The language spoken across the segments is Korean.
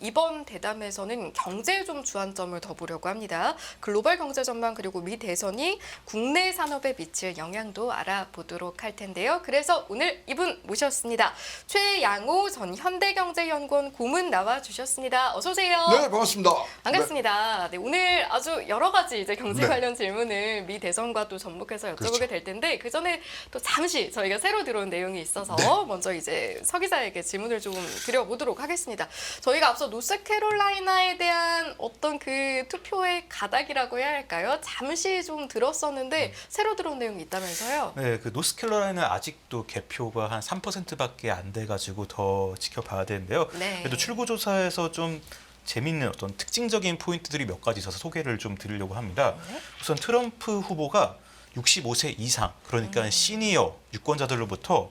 이번 대담에서는 경제에 좀 주안점을 더 보려고 합니다. 글로벌 경제 전망 그리고 미 대선이 국내 산업에 미칠 영향도 알아보도록 할 텐데요. 그래서 오늘 이분 모셨습니다. 최양호 전 현대경제연구원 고문 나와 주셨습니다. 어서 오세요. 네, 반갑습니다. 반갑습니다. 네, 오늘 아주 여러 가지 이제 경제 네. 관련 질문을 미 대선과 또 접목해서 여쭤보게 그렇죠. 될 텐데 그 전에 또 잠시 저희가 새로 들어온 내용이 있어서 네. 먼저 이제 서 기자에게 질문을 좀 드려보도록 하겠습니다. 저희가 앞서 노스캐롤라이나에 대한 어떤 그 투표의 가닥이라고 해야 할까요? 잠시 좀 들었었는데 새로 들어온 내용이 있다면서요? 네, 그 노스캐롤라이나 아직도 개표가 한 3%밖에 안 돼가지고 더 지켜봐야 되는데요. 네. 그래도 출구조사에서 좀 재밌는 어떤 특징적인 포인트들이 몇 가지 있어서 소개를 좀 드리려고 합니다. 네. 우선 트럼프 후보가 65세 이상, 그러니까 시니어 유권자들로부터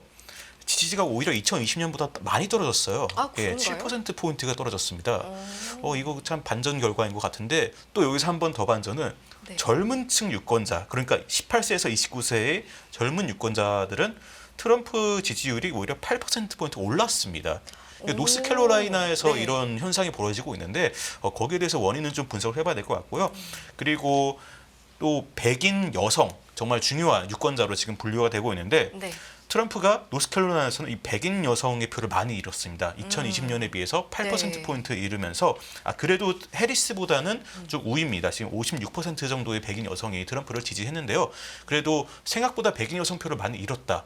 지지가 오히려 2020년보다 많이 떨어졌어요. 아, 예, 그런가요? 7%포인트가 떨어졌습니다. 이거 참 반전 결과인 것 같은데 또 여기서 한 번 더 반전은 네. 젊은 층 유권자, 그러니까 18세에서 29세의 젊은 유권자들은 트럼프 지지율이 오히려 8%포인트 올랐습니다. 그러니까 오, 노스캐롤라이나에서 네. 이런 현상이 벌어지고 있는데 거기에 대해서 원인은 좀 분석을 해봐야 될 것 같고요. 그리고 또 백인 여성, 정말 중요한 유권자로 지금 분류가 되고 있는데 네. 트럼프가 노스캐롤라이나에서는 이 백인 여성의 표를 많이 잃었습니다. 2020년에 비해서 8%포인트 잃으면서 그래도 해리스보다는 좀 우위입니다. 지금 56% 정도의 백인 여성이 트럼프를 지지했는데요. 그래도 생각보다 백인 여성 표를 많이 잃었다.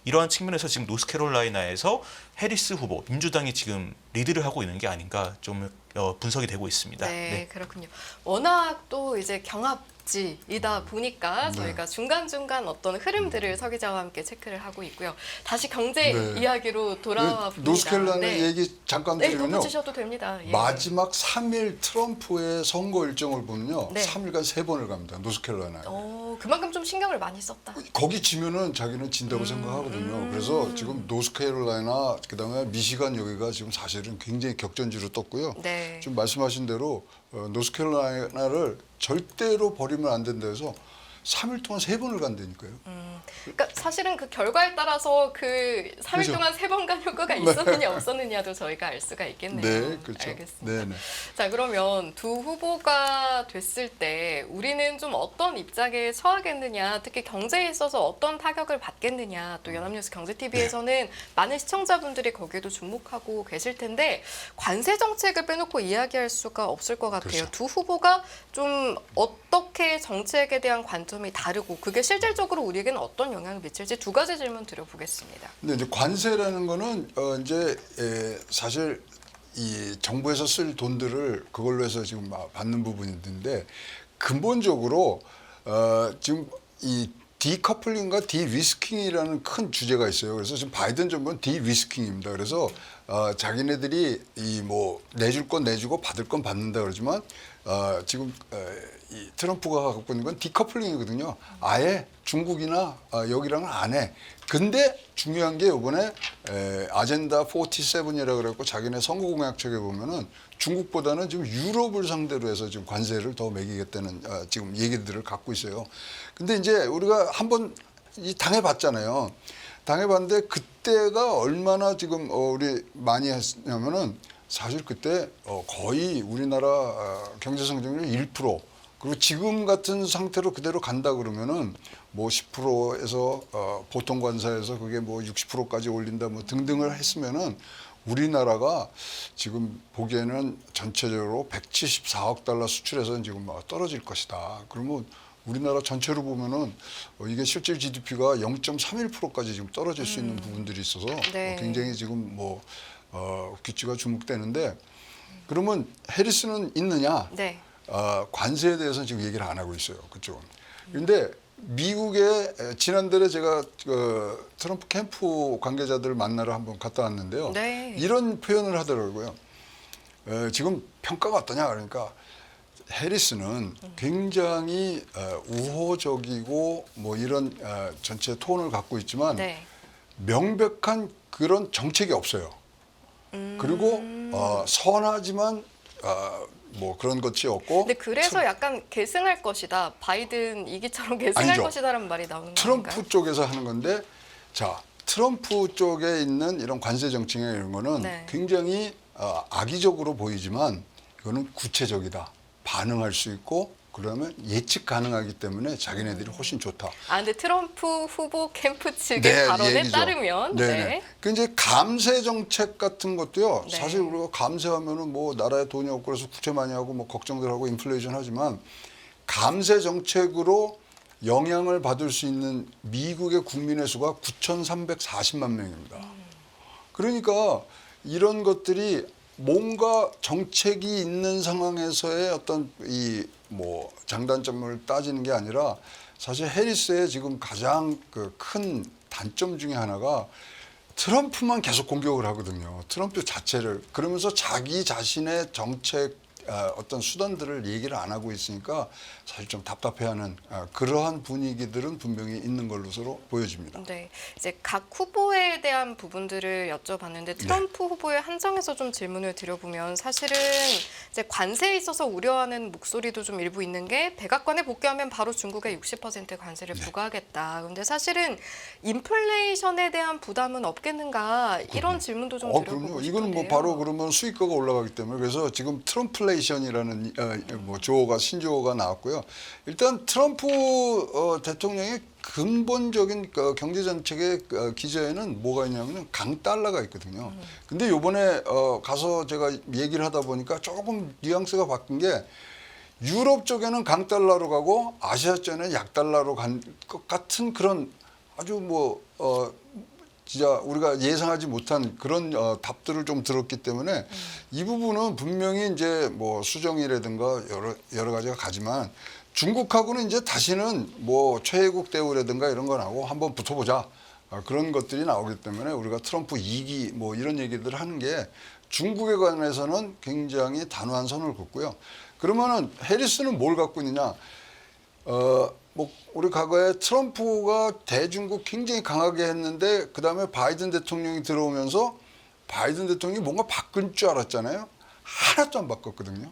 이러한 측면에서 지금 노스캐롤라이나에서 해리스 후보, 민주당이 지금 리드를 하고 있는 게 아닌가 좀 분석이 되고 있습니다. 네, 그렇군요. 워낙 또 이제 경합지이다 보니까 저희가 중간중간 어떤 흐름들을 서 기자와 함께 체크를 하고 있고요. 다시 경제 네. 이야기로 돌아와 봅니다. 노스캐롤라이나 네. 얘기 잠깐 네, 드리면요. 덧붙이셔도 됩니다. 예. 마지막 3일 트럼프의 선거 일정을 보면요. 네. 3일간 3번을 갑니다. 노스캐롤라이나에. 그만큼 좀 신경을 많이 썼다. 거기 지면은 자기는 진다고 생각하거든요. 그래서 지금 노스캐롤라이나 그다음에 미시간 여기가 지금 사실은 굉장히 격전지로 떴고요. 네. 지금 말씀하신 대로 노스캐롤라이나를 절대로 버리면 안 된다 해서 3일 동안 3번을 간다니까요. 그러니까 사실은 그 결과에 따라서 그 3일 그죠. 동안 3번 간 효과가 있었느냐 없었느냐도 저희가 알 수가 있겠네요. 네, 그렇죠. 알겠습니다. 네, 네. 자, 그러면 두 후보가 됐을 때 우리는 좀 어떤 입장에 처하겠느냐, 특히 경제에 있어서 어떤 타격을 받겠느냐, 또 연합뉴스 경제TV에서는 많은 시청자분들이 거기에도 주목하고 계실 텐데 관세 정책을 빼놓고 이야기할 수가 없을 것 같아요. 그렇죠. 두 후보가 좀 어떻게 정책에 대한 관점이 다르고 그게 실질적으로 우리에게는 어떤 영향을 미칠지 두 가지 질문 드려보겠습니다. 근데 이제 관세라는 거는 이제 사실 이 정부에서 쓸 돈들을 그걸로 해서 지금 받는 부분이 있는데 근본적으로 지금 이 디커플링과 디리스킹이라는 큰 주제가 있어요. 그래서 지금 바이든 정부는 디리스킹입니다. 그래서 자기네들이 이 뭐 내줄 건 내주고 받을 건 받는다 그러지만 지금 이 트럼프가 갖고 있는 건 디커플링이거든요. 아예 중국이나 여기랑은 안 해. 근데 중요한 게 이번에 아젠다 47이라고 그래갖고 자기네 선거 공약책에 보면은 중국보다는 지금 유럽을 상대로 해서 지금 관세를 더 매기겠다는 지금 얘기들을 갖고 있어요. 근데 이제 우리가 한번 당해봤잖아요. 당해봤는데 그때가 얼마나 지금 우리 많이 했냐면은 사실 그때 거의 우리나라 경제 성장률 1%. 그리고 지금 같은 상태로 그대로 간다 그러면은 뭐 10%에서 보통 관세에서 그게 뭐 60%까지 올린다 뭐 등등을 했으면은 우리나라가 지금 보기에는 전체적으로 174억 달러 수출해서 지금 떨어질 것이다. 그러면 우리나라 전체로 보면은 이게 실질 GDP가 0.31%까지 지금 떨어질 수 있는 부분들이 있어서 네. 굉장히 지금 뭐 귀치가 주목되는데 그러면 해리스는 있느냐? 네. 관세에 대해서는 지금 얘기를 안 하고 있어요. 그쪽은. 그런데 미국에 지난달에 제가 트럼프 캠프 관계자들을 만나러 한번 갔다 왔는데요. 네. 이런 표현을 하더라고요. 지금 평가가 어떠냐 그러니까 해리스는 굉장히 우호적이고 뭐 이런 전체 톤을 갖고 있지만 네. 명백한 그런 정책이 없어요. 그리고 선하지만 뭐 그런 것이 없고. 근데 그래서 약간 계승할 것이다. 바이든 이기처럼 계승할 아니죠. 것이다라는 말이 나오는 트럼프 건가요? 쪽에서 하는 건데 자 트럼프 쪽에 있는 이런 관세 정책이나 이런 거는 네. 굉장히 악의적으로 보이지만 이거는 구체적이다. 반응할 수 있고 그러면 예측 가능하기 때문에 자기네들이 훨씬 좋다. 아, 근데 트럼프 후보 캠프 측의 발언에 얘기죠. 따르면 네네. 그 이제 감세 정책 같은 것도요. 네. 사실 우리가 감세하면은 뭐 나라에 돈이 없고 그래서 국채 많이 하고 뭐 걱정들 하고 인플레이션 하지만 감세 정책으로 영향을 받을 수 있는 미국의 국민의 수가 9,340만 명입니다. 그러니까 이런 것들이 뭔가 정책이 있는 상황에서의 어떤 이 뭐 장단점을 따지는 게 아니라 사실 해리스의 지금 가장 그 큰 단점 중에 하나가 트럼프만 계속 공격을 하거든요. 트럼프 자체를. 그러면서 자기 자신의 정책 어떤 수단들을 얘기를 안 하고 있으니까 사실 좀 답답해하는 그러한 분위기들은 분명히 있는 걸로서로 보여집니다. 네, 이제 각 후보에 대한 부분들을 여쭤봤는데 트럼프 후보에 한정해서 좀 질문을 드려보면 사실은 이제 관세에 있어서 우려하는 목소리도 좀 일부 있는 게 백악관에 복귀하면 바로 중국에 60% 관세를 부과하겠다. 그런데 사실은 인플레이션에 대한 부담은 없겠는가 이런 질문도 좀 드려보고 그럼요. 싶은데요. 이거는 뭐 바로 그러면 수익가가 올라가기 때문에 그래서 지금 트럼플레이션이라는 뭐 조어가 신조어가 나왔고요. 일단 트럼프 대통령의 근본적인 경제 정책의 기저에는 뭐가 있냐면 강달러가 있거든요. 근데 요번에 가서 제가 얘기를 하다 보니까 조금 뉘앙스가 바뀐 게 유럽 쪽에는 강달러로 가고 아시아 쪽에는 약달러로 간 것 같은 그런 아주 진짜 우리가 예상하지 못한 그런 답들을 좀 들었기 때문에 이 부분은 분명히 이제 뭐 수정이라든가 여러 가지가 가지만 중국하고는 이제 다시는 뭐 최애국 대우라든가 이런 거 나오고 한번 붙어보자 그런 것들이 나오기 때문에 우리가 트럼프 2기 뭐 이런 얘기들을 하는 게 중국에 관해서는 굉장히 단호한 선을 긋고요. 그러면은 해리스는 뭘 갖고 있느냐? 뭐 우리 과거에 트럼프가 대중국 굉장히 강하게 했는데 그다음에 바이든 대통령이 들어오면서 바이든 대통령이 뭔가 바꾼 줄 알았잖아요. 하나도 안 바꿨거든요.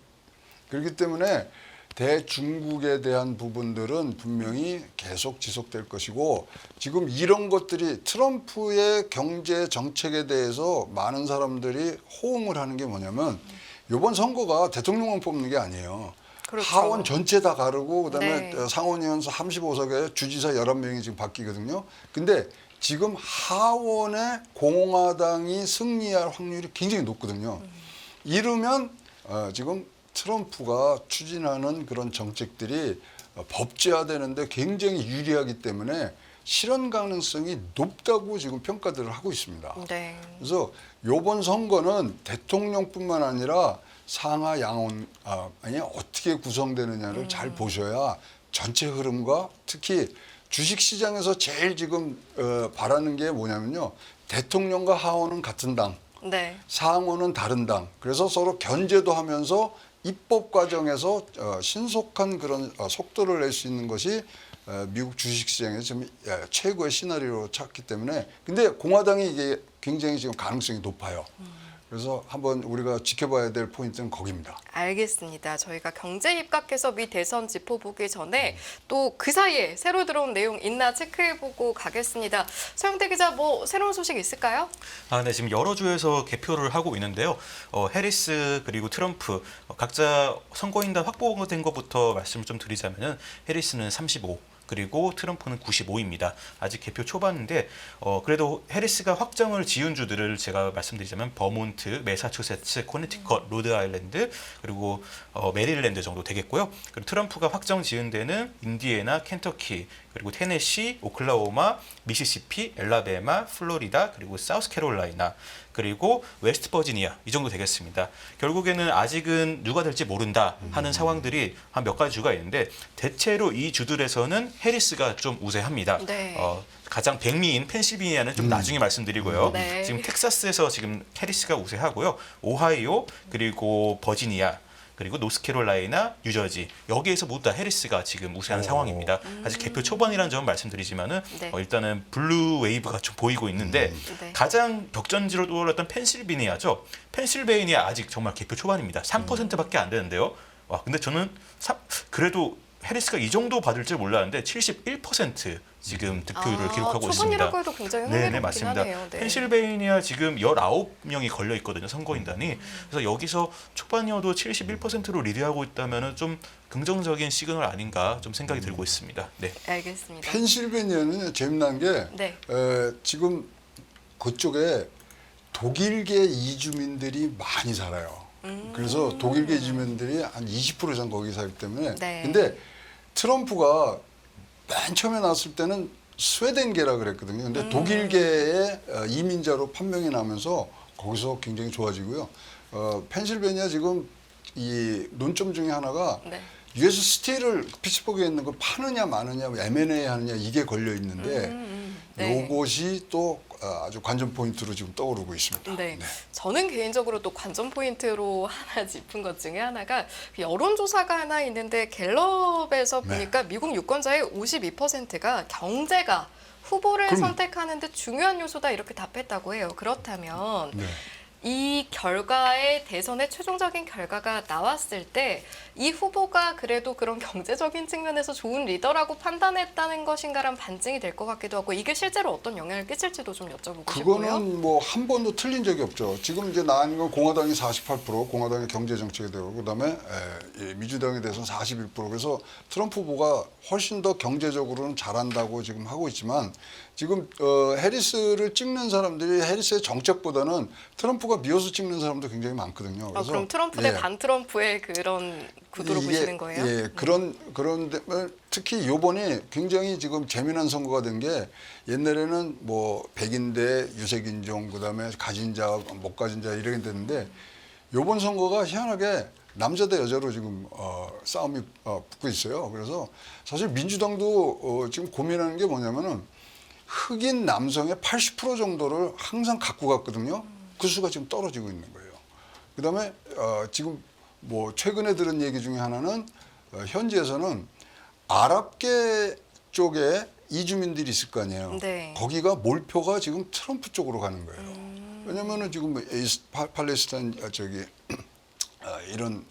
그렇기 때문에 대중국에 대한 부분들은 분명히 계속 지속될 것이고 지금 이런 것들이 트럼프의 경제 정책에 대해서 많은 사람들이 호응을 하는 게 뭐냐면 이번 선거가 대통령만 뽑는 게 아니에요. 그렇죠. 하원 전체 다 가르고 그다음에 네. 상원의원 35석에 주지사 11명이 지금 바뀌거든요. 근데 지금 하원에 공화당이 승리할 확률이 굉장히 높거든요. 이르면 지금 트럼프가 추진하는 그런 정책들이 법제화되는데 굉장히 유리하기 때문에 실현 가능성이 높다고 지금 평가들을 하고 있습니다. 네. 그래서 이번 선거는 대통령뿐만 아니라 상하 양원이 어떻게 구성되느냐를 잘 보셔야 전체 흐름과 특히 주식시장에서 제일 지금 바라는 게 뭐냐면요. 대통령과 하원은 같은 당, 네. 상원은 다른 당. 그래서 서로 견제도 하면서 입법 과정에서 신속한 그런 속도를 낼 수 있는 것이 미국 주식시장에서 지금 최고의 시나리오로 찾기 때문에 근데 공화당이 이게 굉장히 지금 가능성이 높아요. 그래서 한번 우리가 지켜봐야 될 포인트는 거기입니다. 알겠습니다. 저희가 경제 입각해서 미 대선 짚어보기 전에 또 그 사이에 새로 들어온 내용 있나 체크해보고 가겠습니다. 서영대 기자, 뭐 새로운 소식 있을까요? 네, 지금 여러 주에서 개표를 하고 있는데요. 해리스 그리고 트럼프 각자 선거인단 확보된 것부터 말씀을 좀 드리자면은 해리스는 35. 그리고 트럼프는 95입니다. 아직 개표 초반인데 그래도 해리스가 확정을 지은 주들을 제가 말씀드리자면 버몬트, 매사추세츠, 코네티컷, 로드아일랜드 그리고 메릴랜드 정도 되겠고요. 그리고 트럼프가 확정 지은 데는 인디애나, 켄터키, 그리고 테네시, 오클라호마, 미시시피, 엘라베마, 플로리다 그리고 사우스캐롤라이나 그리고 웨스트버지니아 이 정도 되겠습니다. 결국에는 아직은 누가 될지 모른다 하는 상황들이 한 몇 가지 주가 있는데 대체로 이 주들에서는 해리스가 좀 우세합니다. 네. 가장 백미인 펜실베니아는 좀 나중에 말씀드리고요. 네. 지금 텍사스에서 지금 해리스가 우세하고요. 오하이오 그리고 버지니아 그리고 노스캐롤라이나, 뉴저지 여기에서 모두 다 해리스가 지금 우세한 상황입니다. 아직 개표 초반이라는 점 말씀드리지만은 네. 일단은 블루 웨이브가 좀 보이고 있는데 네. 가장 격전지로 떠올랐던 펜실베니아죠. 펜실베니아 아직 정말 개표 초반입니다. 3%밖에 안 되는데요. 와, 근데 저는 그래도 해리스가 이 정도 받을 줄 몰랐는데 71% 지금 득표율을 기록하고 있습니다. 초반이라고 해도 굉장히 네, 흥미롭긴 맞습니다. 하네요. 네. 펜실베이니아 지금 19명이 걸려 있거든요, 선거인단이. 그래서 여기서 초반이어도 71%로 리드하고 있다면은 좀 긍정적인 시그널 아닌가 좀 생각이 들고 있습니다. 네. 알겠습니다. 펜실베니아는 재미난 게 네. 지금 그쪽에 독일계 이주민들이 많이 살아요. 그래서 독일계 이주민들이 한 20% 이상 거기 살기 때문에. 네. 근데 트럼프가 맨 처음에 나왔을 때는 스웨덴계라 그랬거든요. 근데 독일계의 이민자로 판명이 나면서 거기서 굉장히 좋아지고요. 펜실베니아 지금 이 논점 중에 하나가 네. US 스틸을 피츠버그에 있는 걸 파느냐 마느냐, M&A 하느냐 이게 걸려 있는데 네. 요것이 또 아주 관전 포인트로 지금 떠오르고 있습니다. 네. 저는 개인적으로 또 관전 포인트로 하나 짚은 것 중에 하나가 여론조사가 하나 있는데 갤럽에서 네. 보니까 미국 유권자의 52%가 경제가 후보를 그럼- 선택하는데 중요한 요소다 이렇게 답했다고 해요. 그렇다면 네. 이 결과의 대선의 최종적인 결과가 나왔을 때 이 후보가 그래도 그런 경제적인 측면에서 좋은 리더라고 판단했다는 것인가란 반증이 될 것 같기도 하고 이게 실제로 어떤 영향을 끼칠지도 좀 여쭤보고 싶고요. 그거는 뭐 한 번도 틀린 적이 없죠. 지금 이제 나온 건 공화당이 48%, 공화당의 경제 정책에 대고 그다음에 민주당에 대해서는 41%. 그래서 트럼프 후보가 훨씬 더 경제적으로는 잘한다고 지금 하고 있지만 지금 해리스를 찍는 사람들이 해리스의 정책보다는 트럼프가 미워서 찍는 사람도 굉장히 많거든요. 그래서 그럼 트럼프 대 예. 반 트럼프의 그런 구도로 이게, 보시는 거예요? 예, 그런데 특히 요번이 굉장히 지금 재미난 선거가 된 게 옛날에는 뭐 백인대 유색인종 그다음에 가진 자, 못 가진 자 이렇게 됐는데 요번 선거가 희한하게 남자 대 여자로 지금 싸움이 붙고 있어요. 그래서 사실 민주당도 지금 고민하는 게 뭐냐면은 흑인 남성의 80% 정도를 항상 갖고 갔거든요. 그 수가 지금 떨어지고 있는 거예요. 그다음에 지금 뭐 최근에 들은 얘기 중에 하나는 현지에서는 아랍계 쪽에 이주민들이 있을 거 아니에요. 네. 거기가 몰표가 지금 트럼프 쪽으로 가는 거예요. 왜냐면은 지금 팔레스타인 이런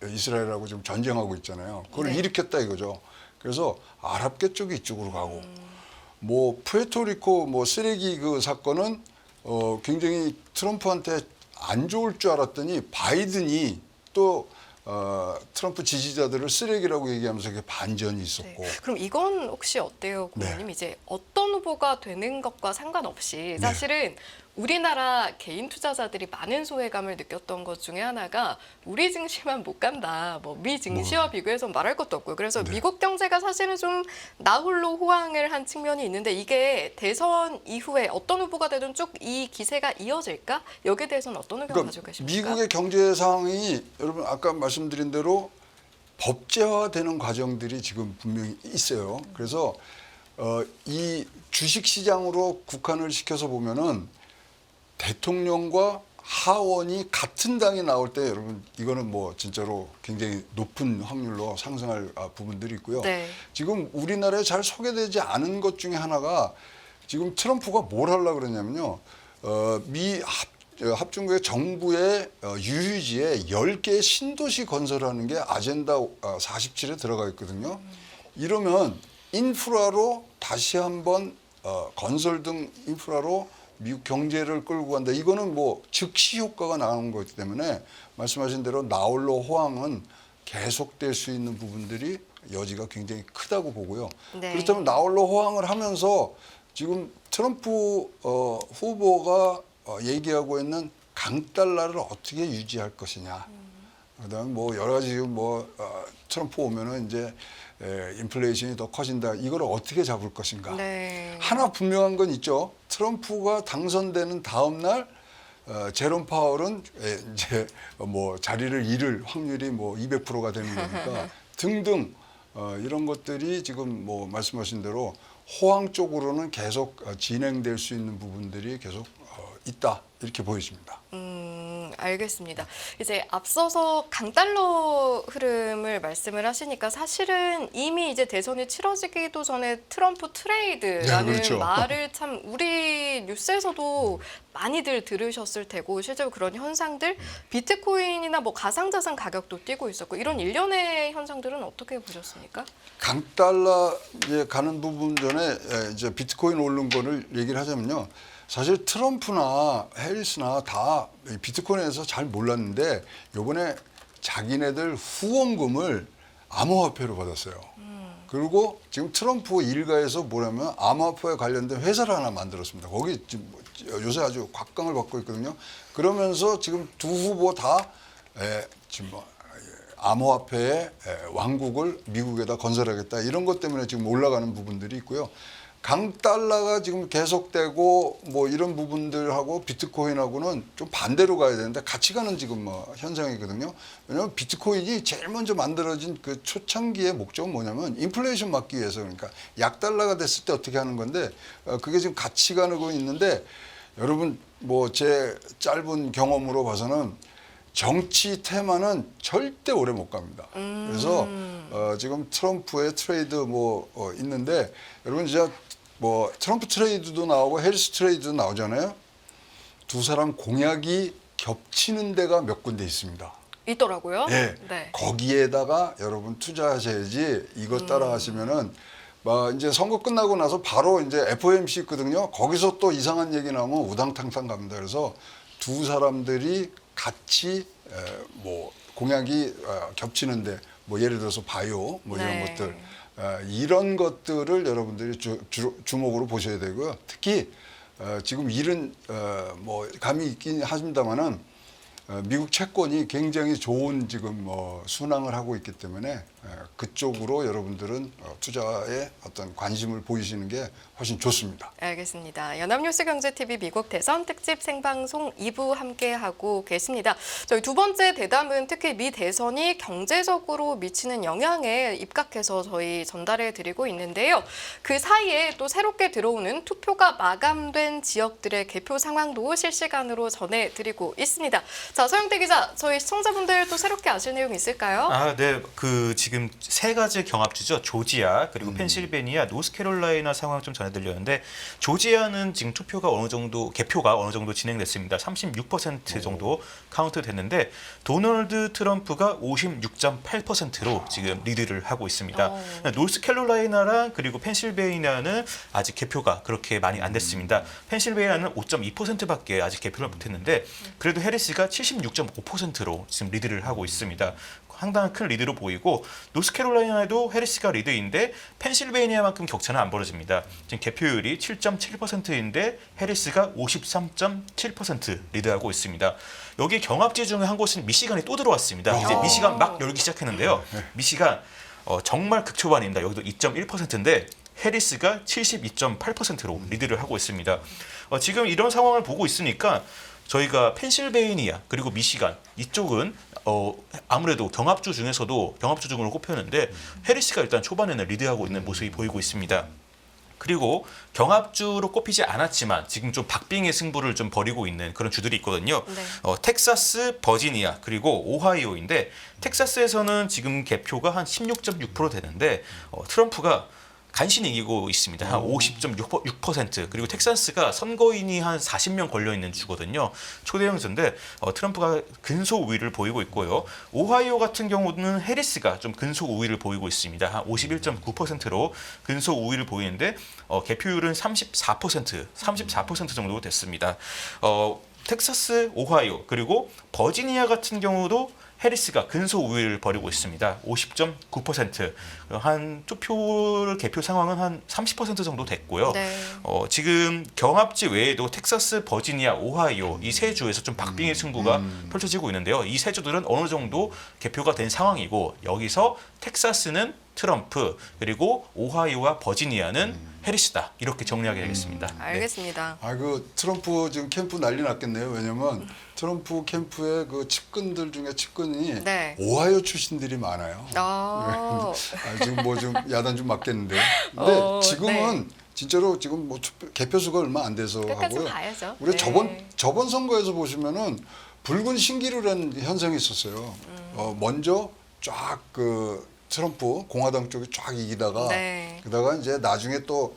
이스라엘하고 지금 전쟁하고 있잖아요. 그걸 네. 일으켰다 이거죠. 그래서 아랍계 쪽이 이쪽으로 가고 뭐 푸에르토리코 뭐 쓰레기 그 사건은 굉장히 트럼프한테 안 좋을 줄 알았더니 바이든이 또 트럼프 지지자들을 쓰레기라고 얘기하면서 그게 반전이 있었고. 네. 그럼 이건 혹시 어때요, 고모님? 이제 어떤 후보가 되는 것과 상관없이 사실은 우리나라 개인 투자자들이 많은 소외감을 느꼈던 것 중에 하나가 우리 증시만 못 간다. 뭐 미 증시와 비교해서 말할 것도 없고요. 그래서 미국 경제가 사실은 좀 나홀로 호황을 한 측면이 있는데 이게 대선 이후에 어떤 후보가 되든 쭉 이 기세가 이어질까? 여기에 대해서는 어떤 의견 그러니까 가지고 계십니까? 미국의 경제 상황이 여러분 아까 말씀드린 대로 법제화되는 과정들이 지금 분명히 있어요. 그래서 이 주식 시장으로 국한을 시켜서 보면은 대통령과 하원이 같은 당이 나올 때 여러분 이거는 뭐 진짜로 굉장히 높은 확률로 상승할 부분들이 있고요. 네. 지금 우리나라에 잘 소개되지 않은 것 중에 하나가 지금 트럼프가 뭘 하려고 그러냐면요. 미 합중국의 정부의 유휴지에 10개의 신도시 건설하는 게 아젠다 47에 들어가 있거든요. 이러면 인프라로 다시 한번 건설 등 인프라로 미국 경제를 끌고 간다. 이거는 뭐 즉시 효과가 나오는 거기 때문에 말씀하신 대로 나홀로 호황은 계속될 수 있는 부분들이 여지가 굉장히 크다고 보고요. 네. 그렇다면 나홀로 호황을 하면서 지금 트럼프 후보가 얘기하고 있는 강달러를 어떻게 유지할 것이냐. 그다음에 뭐 여러 가지 지금 뭐 트럼프 오면은 이제 인플레이션이 더 커진다. 이걸 어떻게 잡을 것인가. 네. 하나 분명한 건 있죠. 트럼프가 당선되는 다음 날 제롬 파월은 이제 뭐 자리를 잃을 확률이 뭐 200%가 되는 거니까 등등 이런 것들이 지금 뭐 말씀하신 대로 호황 쪽으로는 계속 진행될 수 있는 부분들이 계속 있다 이렇게 보여집니다. 알겠습니다. 이제 앞서서 강달러 흐름을 말씀을 하시니까 사실은 이미 이제 대선이 치러지기도 전에 트럼프 트레이드라는 네, 그렇죠. 말을 참 우리 뉴스에서도 많이들 들으셨을 테고 실제로 그런 현상들 비트코인이나 뭐 가상자산 가격도 뛰고 있었고 이런 일련의 현상들은 어떻게 보셨습니까? 강달러 이제 가는 부분 전에 이제 비트코인 오른 거를 얘기를 하자면요. 사실 트럼프나 해리스나 다 비트코인에서 잘 몰랐는데 요번에 자기네들 후원금을 암호화폐로 받았어요. 그리고 지금 트럼프 일가에서 뭐냐면 암호화폐에 관련된 회사를 하나 만들었습니다. 거기 지금 요새 아주 곽강을 받고 있거든요. 그러면서 지금 두 후보 다 지금 암호화폐의 왕국을 미국에다 건설하겠다 이런 것 때문에 지금 올라가는 부분들이 있고요. 강달러가 지금 계속되고 뭐 이런 부분들하고 비트코인하고는 좀 반대로 가야 되는데 같이 가는 지금 뭐 현상이거든요. 왜냐하면 비트코인이 제일 먼저 만들어진 그 초창기의 목적은 뭐냐면 인플레이션 막기 위해서 그러니까 약달러가 됐을 때 어떻게 하는 건데 그게 지금 같이 가고 있는데 여러분 뭐 제 짧은 경험으로 봐서는 정치 테마는 절대 오래 못 갑니다. 그래서 지금 트럼프의 트레이드 뭐 있는데 여러분 진짜 뭐 트럼프 트레이드도 나오고 해리스 트레이드도 나오잖아요. 두 사람 공약이 겹치는 데가 몇 군데 있습니다. 있더라고요. 네. 네. 거기에다가 여러분 투자하셔야지 이거 따라가시면은 이제 선거 끝나고 나서 바로 이제 FOMC 있거든요. 거기서 또 이상한 얘기 나오면 우당탕탕 갑니다. 그래서 두 사람들이 같이 뭐 공약이 겹치는데 뭐 예를 들어서 바이오 뭐 이런 네. 것들 이런 것들을 여러분들이 주목으로 보셔야 되고요. 특히 지금 일은 뭐 감이 있긴 합니다만은 미국 채권이 굉장히 좋은 지금 순항을 하고 있기 때문에 그쪽으로 여러분들은 투자에 어떤 관심을 보이시는 게 훨씬 좋습니다. 알겠습니다. 연합뉴스 경제TV 미국 대선 특집 생방송 2부 함께하고 계십니다. 저희 두 번째 대담은 특히 미 대선이 경제적으로 미치는 영향에 입각해서 저희 전달해 드리고 있는데요. 그 사이에 또 새롭게 들어오는 투표가 마감된 지역들의 개표 상황도 실시간으로 전해드리고 있습니다. 자, 서영태 기자, 저희 시청자분들 또 새롭게 아실 내용 있을까요? 네. 그 지금 세 가지 경합주죠. 조지아, 그리고 펜실베니아, 노스캐롤라이나 상황 좀 전해드렸는데 조지아는 지금 투표가 어느 정도 개표가 어느 정도 진행됐습니다. 36% 정도 카운트 됐는데 도널드 트럼프가 56.8%로 지금 리드를 하고 있습니다. 노스캐롤라이나랑 그리고 펜실베니아는 아직 개표가 그렇게 많이 안 됐습니다. 펜실베니아는 5.2%밖에 아직 개표를 못했는데 그래도 해리스가 76.5%로 지금 리드를 하고 있습니다. 상당히 큰 리드로 보이고 노스캐롤라이나에도 해리스가 리드인데 펜실베니아만큼 격차는 안 벌어집니다. 지금 개표율이 7.7%인데 해리스가 53.7% 리드하고 있습니다. 여기 경합지 중에 한 곳은 미시간이 또 들어왔습니다. 이제 미시간 막 열기 시작했는데요. 미시간 정말 극초반입니다. 여기도 2.1%인데 해리스가 72.8%로 리드를 하고 있습니다. 지금 이런 상황을 보고 있으니까 저희가 펜실베이니아 그리고 미시간 이쪽은 아무래도 경합주 중에서도 경합주 중으로 꼽혔는데 해리스가 일단 초반에는 리드하고 있는 모습이 보이고 있습니다. 그리고 경합주로 꼽히지 않았지만 지금 좀 박빙의 승부를 좀 벌이고 있는 그런 주들이 있거든요. 네. 텍사스, 버지니아 그리고 오하이오인데 텍사스에서는 지금 개표가 한 16.6% 되는데 트럼프가 간신히 이기고 있습니다. 한 50.6% 그리고 텍사스가 선거인이 한 40명 걸려있는 주거든요. 초대형제인데 트럼프가 근소 우위를 보이고 있고요. 오하이오 같은 경우는 해리스가 좀 근소 우위를 보이고 있습니다. 한 51.9%로 근소 우위를 보이는데 개표율은 34% 정도 됐습니다. 텍사스, 오하이오 그리고 버지니아 같은 경우도 해리스가 근소 우위를 벌이고 있습니다. 50.9%. 한 투표를 개표 상황은 한 30% 정도 됐고요. 네. 지금 경합지 외에도 텍사스, 버지니아, 오하이오 이 세 주에서 좀 박빙의 승부가 펼쳐지고 있는데요. 이 세 주들은 어느 정도 개표가 된 상황이고 여기서 텍사스는 트럼프 그리고 오하이오와 버지니아는 해리스다. 이렇게 정리하게 되겠습니다. 알겠습니다. 그 트럼프 지금 캠프 난리 났겠네요. 왜냐면 트럼프 캠프의 그 측근들 중에 측근이 네. 오하이오 출신들이 많아요. 지금 뭐 좀 야단 좀 맞겠는데. 근데 지금은 진짜로 지금 뭐 개표수가 얼마 안 돼서 끝까지 하고요. 봐야죠. 우리 네. 저번 선거에서 보시면은 붉은 신기루라는 현상이 있었어요. 먼저 쫙 그 트럼프 공화당 쪽이 쫙 이기다가 네. 그다가 이제 나중에 또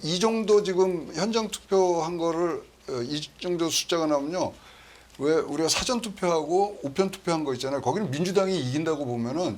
이 정도 지금 현장 투표한 거를 이 정도 숫자가 나오면요. 왜 우리가 사전 투표하고 우편 투표한 거 있잖아요. 거기는 민주당이 이긴다고 보면은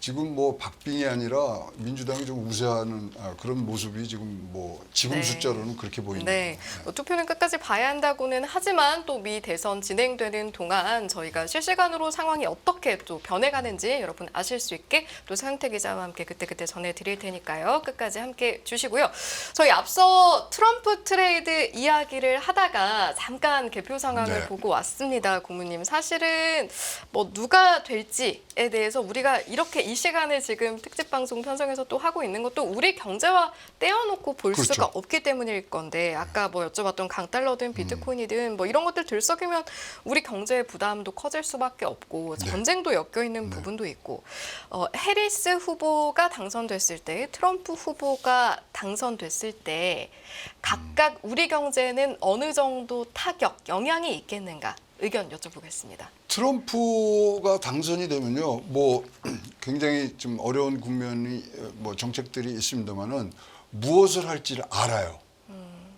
지금 뭐 박빙이 아니라 민주당이 좀 우세하는 그런 모습이 지금 네. 숫자로는 그렇게 보입니다. 네, 뭐 투표는 끝까지 봐야 한다고는 하지만 또 미 대선 진행되는 동안 저희가 실시간으로 상황이 어떻게 또 변해가는지 여러분 아실 수 있게 또 서영태 기자와 함께 그때그때 전해드릴 테니까요. 끝까지 함께 주시고요. 저희 앞서 트럼프 트레이드 이야기를 하다가 잠깐 개표 상황을 네. 보고 왔습니다. 고모님, 사실은 뭐 누가 될지에 대해서 우리가 이렇게 이 시간에 지금 특집 방송 편성해서 또 하고 있는 것도 우리 경제와 떼어놓고 볼 그렇죠. 수가 없기 때문일 건데, 아까 뭐 여쭤봤던 강달러든 비트코인이든 뭐 이런 것들 들썩이면 우리 경제의 부담도 커질 수밖에 없고 네. 전쟁도 엮여 있는 부분도 있고, 해리스 후보가 당선됐을 때, 트럼프 후보가 당선됐을 때 각각 우리 경제에는 어느 정도 타격, 영향이 있겠는가 의견 여쭤보겠습니다. 트럼프가 당선이 되면요, 뭐 굉장히 좀 어려운 국면이 뭐 정책들이 있습니다만은 무엇을 할지를 알아요.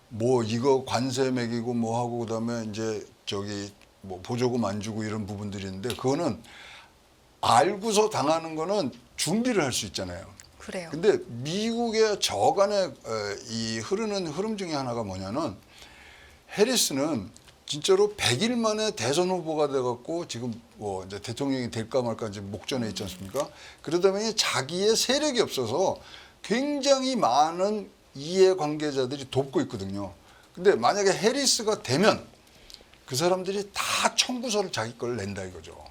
뭐 이거 관세 매기고 뭐 하고 그다음에 이제 저기 뭐 보조금 안 주고 이런 부분들이 있는데 그거는 알고서 당하는 거는 준비를 할 수 있잖아요. 그래요. 근데 미국의 저간의 이 흐르는 흐름 중에 하나가 뭐냐면 해리스는 진짜로 100일 만에 대선 후보가 돼갖고 지금 뭐 이제 대통령이 될까 말까 이제 목전에 있지 않습니까? 그러다 보니 자기의 세력이 없어서 굉장히 많은 이해 관계자들이 돕고 있거든요. 근데 만약에 해리스가 되면 그 사람들이 다 청구서를 자기 걸 낸다 이거죠.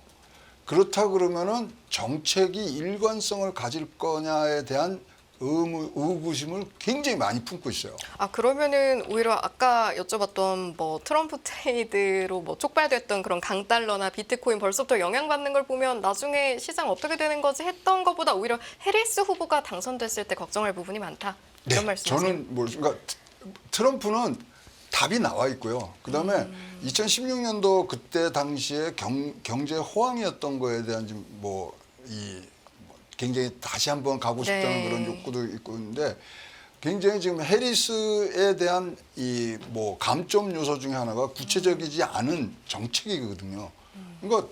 그렇다 그러면은 정책이 일관성을 가질 거냐에 대한 의구심을 굉장히 많이 품고 있어요. 그러면은 오히려 아까 여쭤봤던 뭐 트럼프 트레이드로 뭐 촉발됐던 그런 강달러나 비트코인 벌써부터 영향받는 걸 보면 나중에 시장 어떻게 되는 거지 했던 것보다 오히려 해리스 후보가 당선됐을 때 걱정할 부분이 많다. 이런 말씀이세요? 저는 뭐 그러니까 트럼프는 답이 나와 있고요. 그다음에 2016년도 그때 당시에 경제 호황이었던 거에 대한 좀 굉장히 다시 한번 가고 싶다는 네. 그런 욕구도 있고 있는데 굉장히 지금 해리스에 대한 이 뭐 감점 요소 중에 하나가 구체적이지 않은 정책이거든요. 그러니까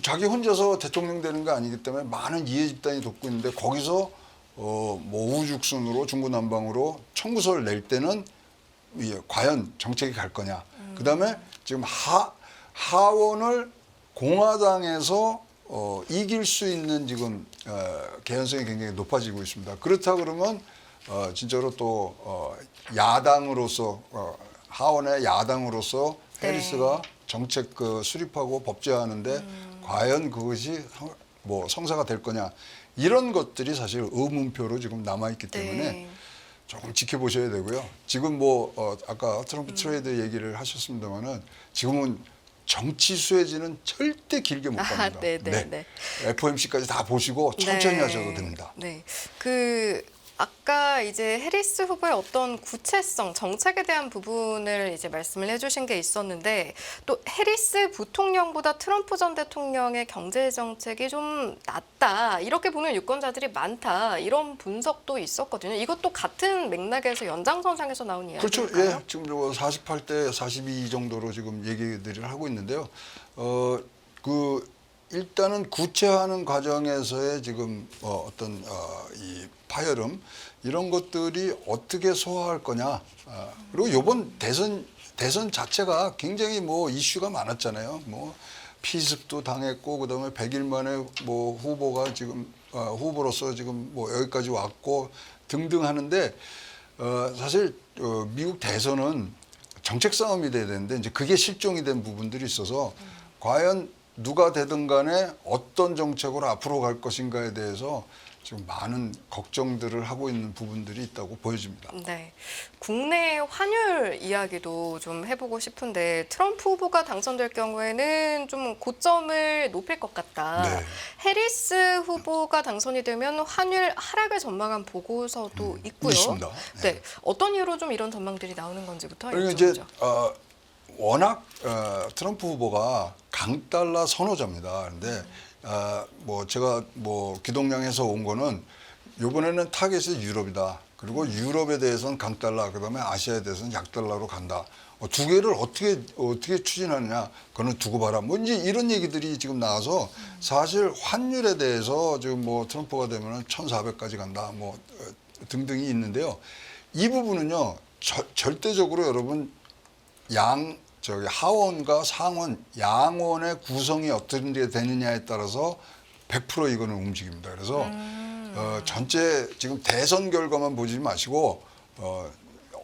자기 혼자서 대통령 되는 거 아니기 때문에 많은 이해 집단이 돕고 있는데 거기서 뭐 우후죽순으로 중구난방으로 청구서를 낼 때는 과연 정책이 갈 거냐. 그다음에 지금 하원을 공화당에서 이길 수 있는 지금 개연성이 굉장히 높아지고 있습니다. 그렇다 그러면 진짜로 또 야당으로서 하원의 야당으로서 네. 해리스가 정책 수립하고 법제화하는데 과연 그것이 뭐 성사가 될 거냐 이런 것들이 사실 의문표로 지금 남아 있기 때문에 네. 조금 지켜보셔야 되고요. 지금 뭐 아까 트럼프 트레이드 얘기를 하셨습니다만은 지금은 정치 수혜지는 절대 길게 못 갑니다. 네. FOMC까지 다 보시고 천천히 네. 하셔도 됩니다. 네. 아까 이제 해리스 후보의 어떤 구체성, 정책에 대한 부분을 이제 말씀을 해주신 게 있었는데, 또 해리스 부통령보다 트럼프 전 대통령의 경제 정책이 좀 낫다, 이렇게 보는 유권자들이 많다, 이런 분석도 있었거든요. 이것도 같은 맥락에서 연장선상에서 나온 이야기인가요? 그렇죠. 예, 지금 48대 42 정도로 지금 얘기들을 하고 있는데요. 일단은 구체화하는 과정에서의 지금 어떤 이 파열음 이런 것들이 어떻게 소화할 거냐. 그리고 이번 대선 자체가 굉장히 뭐 이슈가 많았잖아요. 뭐 피습도 당했고 그다음에 100일 만에 뭐 후보가 지금 후보로서 지금 뭐 여기까지 왔고 등등 하는데 사실 미국 대선은 정책 싸움이 돼야 되는데 이제 그게 실종이 된 부분들이 있어서 과연 누가 되든 간에 어떤 정책으로 앞으로 갈 것인가에 대해서 지금 많은 걱정들을 하고 있는 부분들이 있다고 보여집니다. 네. 국내 환율 이야기도 좀 해보고 싶은데 트럼프 후보가 당선될 경우에는 좀 고점을 높일 것 같다. 네. 해리스 후보가 당선이 되면 환율 하락을 전망한 보고서도 있고요. 있습니다. 네. 어떤 이유로 좀 이런 전망들이 나오는 건지부터 그리고 이제 여쭤보죠. 워낙 트럼프 후보가 강달러 선호자입니다. 그런데 뭐 제가 뭐 기동량에서 온 거는 이번에는 타겟이 유럽이다. 그리고 유럽에 대해서는 강달러, 그다음에 아시아에 대해서는 약달러로 간다. 두 개를 어떻게 추진하느냐, 그거는 두고 봐라. 뭐 이제 이런 얘기들이 지금 나와서 사실 환율에 대해서 지금 뭐 트럼프가 되면은 1,400까지 간다. 뭐 등등이 있는데요. 이 부분은요 절대적으로 여러분 하원과 상원, 양원의 구성이 어떻게 되느냐에 따라서 100% 이거는 움직입니다. 그래서 전체 지금 대선 결과만 보지 마시고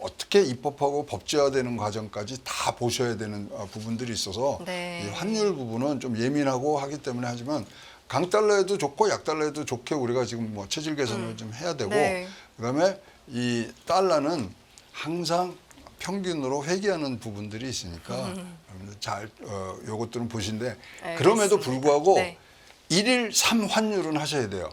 어떻게 입법하고 법제화되는 과정까지 다 보셔야 되는 부분들이 있어서 네. 이 환율 부분은 좀 예민하고 하기 때문에 하지만 강달러에도 좋고 약달러에도 좋게 우리가 지금 뭐 체질 개선을 좀 해야 되고 네. 그다음에 이 달러는 항상 평균으로 회귀하는 부분들이 있으니까 여러분들 잘 요것들은 보신데 알겠습니다. 그럼에도 불구하고 네. 일일 3환율은 하셔야 돼요.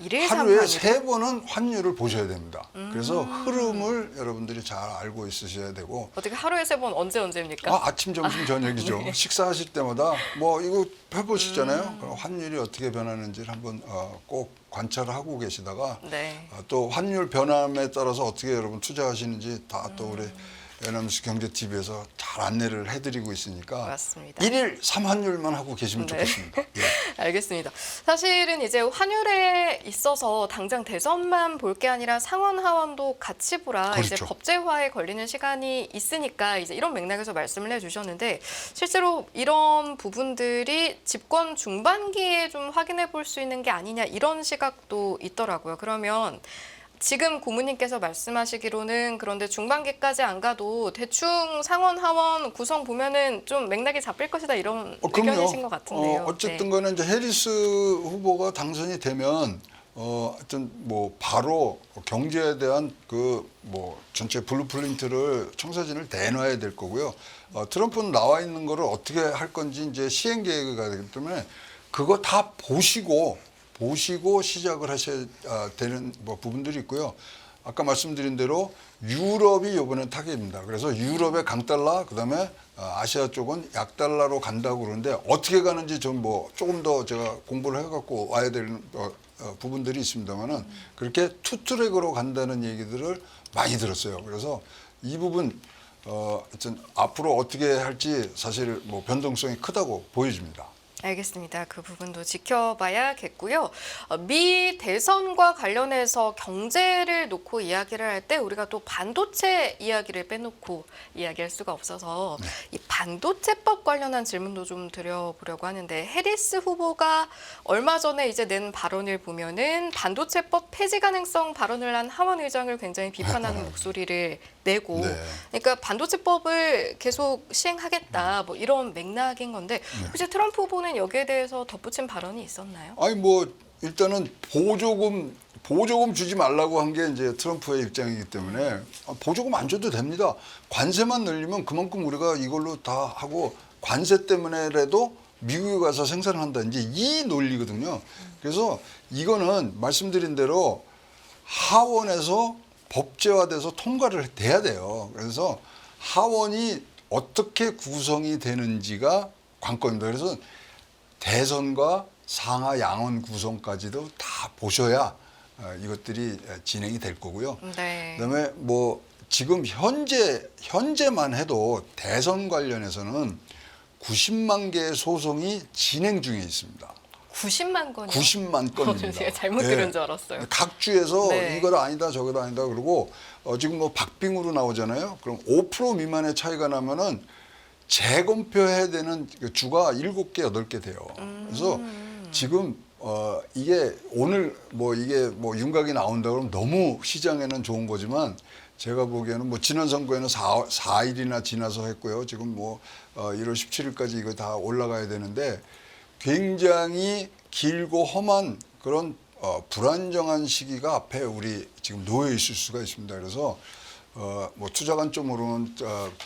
일일 하루에 삼환율? 3번은 환율을 보셔야 됩니다. 그래서 흐름을 여러분들이 잘 알고 있으셔야 되고 어떻게 하루에 3번 언제입니까? 아침, 점심, 저녁이죠. 네. 식사하실 때마다 뭐 이거 해보시잖아요. 그럼 환율이 어떻게 변하는지를 한번 꼭 관찰을 하고 계시다가 네. 또 환율 변함에 따라서 어떻게 여러분 투자하시는지 다 또 우리 연합뉴스 경제TV에서 잘 안내를 해드리고 있으니까 맞습니다. 일일 3환율만 하고 계시면 네. 좋겠습니다. 예. 알겠습니다. 사실은 이제 환율에 있어서 당장 대선만 볼 게 아니라 상원 하원도 같이 보라. 그렇죠. 이제 법제화에 걸리는 시간이 있으니까 이제 이런 맥락에서 말씀을 해주셨는데 실제로 이런 부분들이 집권 중반기에 좀 확인해 볼 수 있는 게 아니냐 이런 시각도 있더라고요. 그러면 지금 고모님께서 말씀하시기로는 그런데 중반기까지 안 가도 대충 상원 하원 구성 보면은 좀 맥락이 잡힐 것이다 이런 의견이신 것 같은데요. 어쨌든 네. 간에 이제 해리스 후보가 당선이 되면 하여튼 뭐 바로 경제에 대한 그 뭐 전체 블루프린트를 청사진을 내놔야 될 거고요. 트럼프는 나와 있는 거를 어떻게 할 건지 이제 시행 계획이 되기 때문에 그거 다 보시고 시작을 하셔야 되는 뭐 부분들이 있고요. 아까 말씀드린 대로 유럽이 이번엔 타겟입니다. 그래서 유럽의 강달러, 그다음에 아시아 쪽은 약달러로 간다고 그러는데 어떻게 가는지 좀 뭐 조금 더 제가 공부를 해갖고 와야 되는 부분들이 있습니다만은 그렇게 투트랙으로 간다는 얘기들을 많이 들었어요. 그래서 이 부분 하여튼 앞으로 어떻게 할지 사실 뭐 변동성이 크다고 보여집니다. 알겠습니다. 그 부분도 지켜봐야겠고요. 미 대선과 관련해서 경제를 놓고 이야기를 할 때 우리가 또 반도체 이야기를 빼놓고 이야기할 수가 없어서 이 반도체법 관련한 질문도 좀 드려보려고 하는데 해리스 후보가 얼마 전에 이제 낸 발언을 보면은 반도체법 폐지 가능성 발언을 한 하원 의장을 굉장히 비판하는 목소리를 내고 네. 그러니까 반도체법을 계속 시행하겠다 뭐 이런 맥락인 건데 혹시 트럼프 후보는 여기에 대해서 덧붙인 발언이 있었나요? 아니 뭐 일단은 보조금 주지 말라고 한 게 이제 트럼프의 입장이기 때문에 보조금 안 줘도 됩니다. 관세만 늘리면 그만큼 우리가 이걸로 다 하고 관세 때문에라도 미국에 가서 생산을 한다. 이제 이 논리거든요. 그래서 이거는 말씀드린 대로 하원에서 법제화돼서 통과를 돼야 돼요. 그래서 하원이 어떻게 구성이 되는지가 관건입니다. 그래서 대선과 상하 양원 구성까지도 다 보셔야 이것들이 진행이 될 거고요. 네. 그다음에 뭐 지금 현재만 해도 대선 관련해서는 90만 개의 소송이 진행 중에 있습니다. 90만 건이요? 90만 건입니다. 제가 잘못 들은 줄 알았어요. 각 주에서 네. 이거 아니다 저거 아니다 그러고 지금 뭐 박빙으로 나오잖아요. 그럼 5% 미만의 차이가 나면은 재검표해야 되는 주가 7개, 8개 돼요. 그래서 지금 이게 오늘 뭐 이게 뭐 윤곽이 나온다 그러면 너무 시장에는 좋은 거지만 제가 보기에는 뭐 지난 선거에는 4일이나 지나서 했고요. 지금 뭐 1월 17일까지 이거 다 올라가야 되는데 굉장히 길고 험한 그런 불안정한 시기가 앞에 우리 지금 놓여 있을 수가 있습니다. 그래서 뭐 투자 관점으로는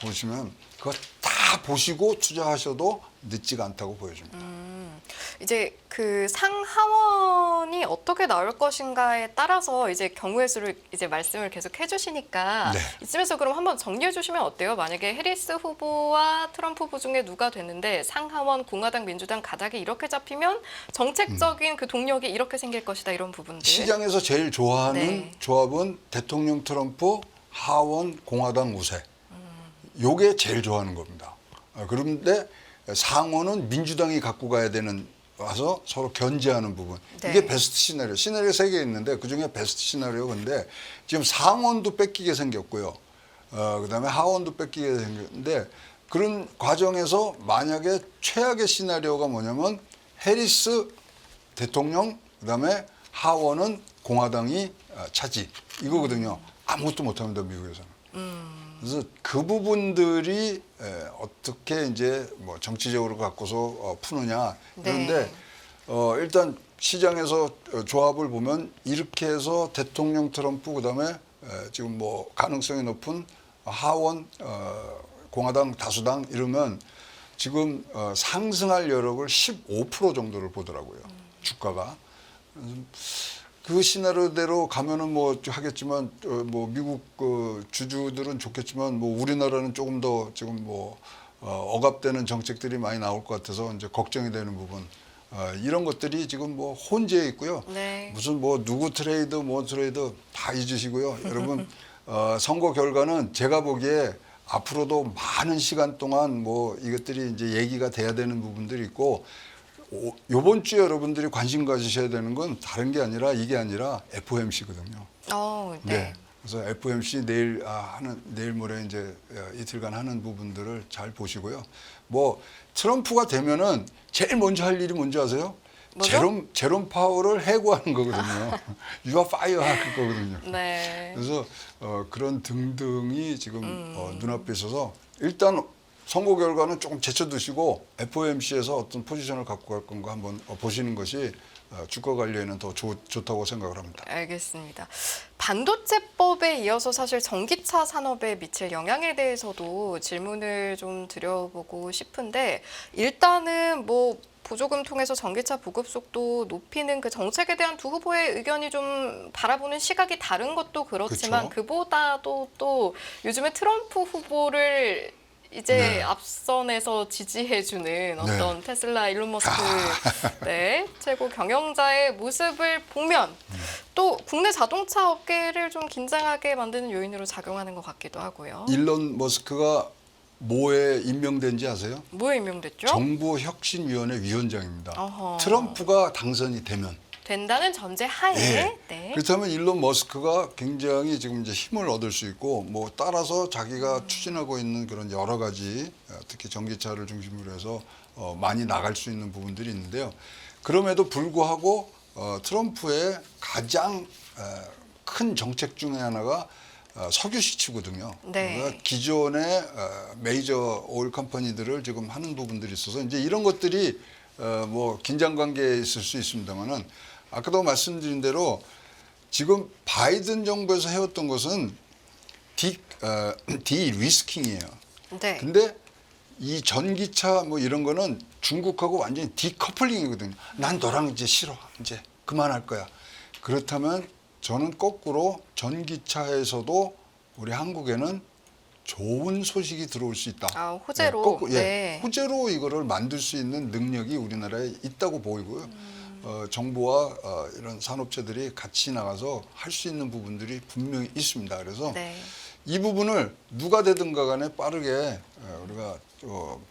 보시면 그거 다 보시고 투자하셔도 늦지가 않다고 보여집니다. 이제 그 상하원이 어떻게 나올 것인가에 따라서 이제 경우의 수를 이제 말씀을 계속 해주시니까 네. 이쯤에서 그럼 한번 정리해 주시면 어때요? 만약에 해리스 후보와 트럼프 후보 중에 누가 됐는데 상하원 공화당 민주당 가닥이 이렇게 잡히면 정책적인 그 동력이 이렇게 생길 것이다 이런 부분들. 시장에서 제일 좋아하는 네. 조합은 대통령 트럼프, 하원 공화당 우세. 요게 제일 좋아하는 겁니다. 그런데 상원은 민주당이 갖고 가야 되는 와서 서로 견제하는 부분. 네. 이게 베스트 시나리오. 시나리오 3개 있는데 그중에 베스트 시나리오 근데 지금 상원도 뺏기게 생겼고요. 그다음에 하원도 뺏기게 생겼는데 그런 과정에서 만약에 최악의 시나리오가 뭐냐면 해리스 대통령 그다음에 하원은 공화당이 차지 이거거든요. 아무것도 못합니다 미국에서는. 그래서 그 부분들이 어떻게 이제 뭐 정치적으로 갖고서 푸느냐 그런데 네. 일단 시장에서 조합을 보면 이렇게 해서 대통령 트럼프 그다음에 지금 뭐 가능성이 높은 하원 공화당 다수당 이러면 지금 상승할 여력을 15% 정도를 보더라고요 주가가. 그 시나리오대로 가면은 뭐 하겠지만 뭐 미국 주주들은 좋겠지만 뭐 우리나라는 조금 더 지금 뭐 억압되는 정책들이 많이 나올 것 같아서 이제 걱정이 되는 부분 이런 것들이 지금 뭐 혼재해 있고요. 네. 무슨 뭐 누구 트레이드 뭐 트레이드 다 잊으시고요. 여러분 선거 결과는 제가 보기에 앞으로도 많은 시간 동안 뭐 이것들이 이제 얘기가 돼야 되는 부분들이 있고. 요번 주에 여러분들이 관심 가지셔야 되는 건 다른 게 아니라 이게 아니라 FOMC거든요. 네. 그래서 FOMC 내일 내일 모레 이제 이틀간 하는 부분들을 잘 보시고요. 뭐 트럼프가 되면은 제일 먼저 할 일이 뭔지 아세요? 뭐죠? 제롬 파월을 해고하는 거거든요. You are fire 할 거거든요. 네. 그래서 그런 등등이 지금 눈앞에 있어서 일단 선거 결과는 조금 제쳐두시고 FOMC에서 어떤 포지션을 갖고 갈 건가 한번 보시는 것이 주가 관리에는 더 좋다고 생각을 합니다. 알겠습니다. 반도체법에 이어서 사실 전기차 산업에 미칠 영향에 대해서도 질문을 좀 드려보고 싶은데 일단은 뭐 보조금 통해서 전기차 보급 속도 높이는 그 정책에 대한 두 후보의 의견이 좀 바라보는 시각이 다른 것도 그렇지만 그쵸. 그보다도 또 요즘에 트럼프 후보를 이제 네. 앞선에서 지지해주는 어떤 테슬라 일론 머스크 네, 최고 경영자의 모습을 보면 또 국내 자동차 업계를 좀 긴장하게 만드는 요인으로 작용하는 것 같기도 하고요. 일론 머스크가 뭐에 임명된지 아세요? 뭐에 임명됐죠? 정부혁신위원회 위원장입니다. 어허. 트럼프가 당선이 되면. 된다는 전제 하에 예. 네. 그렇다면 일론 머스크가 굉장히 지금 이제 힘을 얻을 수 있고 뭐 따라서 자기가 추진하고 있는 그런 여러 가지 특히 전기차를 중심으로 해서 많이 나갈 수 있는 부분들이 있는데요. 그럼에도 불구하고 트럼프의 가장 큰 정책 중에 하나가 석유 시추거든요. 네. 그러니까 기존의 메이저 오일 컴퍼니들을 지금 하는 부분들이 있어서 이제 이런 것들이 뭐 긴장 관계에 있을 수 있습니다만은 아까도 말씀드린 대로 지금 바이든 정부에서 해왔던 것은 디리스킹이에요. 네. 근데 이 전기차 뭐 이런 거는 중국하고 완전히 디커플링이거든요. 난 너랑 이제 싫어. 이제 그만할 거야. 그렇다면 저는 거꾸로 전기차에서도 우리 한국에는 좋은 소식이 들어올 수 있다. 아, 호재로. 거꾸로, 네. 호재로 이거를 만들 수 있는 능력이 우리나라에 있다고 보이고요. 정부와 이런 산업체들이 같이 나가서 할 수 있는 부분들이 분명히 있습니다. 그래서 네. 이 부분을 누가 되든가 간에 빠르게 우리가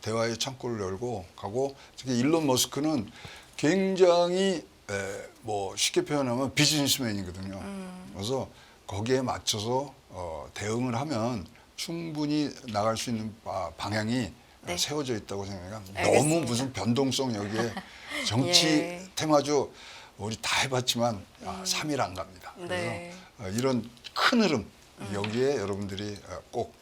대화의 창구를 열고 가고 특히 일론 머스크는 굉장히 뭐 쉽게 표현하면 비즈니스맨이거든요. 그래서 거기에 맞춰서 대응을 하면 충분히 나갈 수 있는 방향이 네. 세워져 있다고 생각해요. 알겠습니다. 너무 무슨 변동성 여기에 정치 예. 테마주 우리 다 해봤지만 3일 안 갑니다. 그래서 네. 이런 큰 흐름 여기에 여러분들이 꼭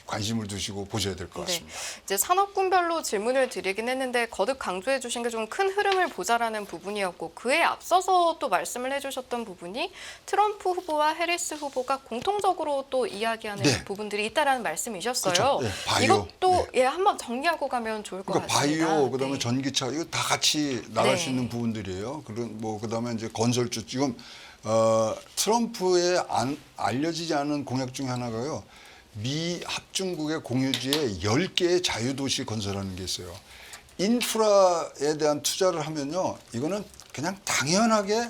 관심을 두시고 보셔야 될 것 네. 같습니다. 이제 산업군별로 질문을 드리긴 했는데 거듭 강조해 주신 게 좀 큰 흐름을 보자라는 부분이었고 그에 앞서서 또 말씀을 해주셨던 부분이 트럼프 후보와 해리스 후보가 공통적으로 또 이야기하는 네. 부분들이 있다라는 말씀이셨어요. 그렇죠. 네, 바이오. 이것도 예, 한번 정리하고 가면 좋을 것 그러니까 같습니다. 바이오 그다음에 네. 전기차 이거 다 같이 나갈 네. 수 있는 부분들이에요. 그런 뭐 그다음에 이제 건설주 지금 트럼프의 알려지지 않은 공약 중에 하나가요. 미 합중국의 공유지에 10개의 자유도시 건설하는 게 있어요. 인프라에 대한 투자를 하면요. 이거는 그냥 당연하게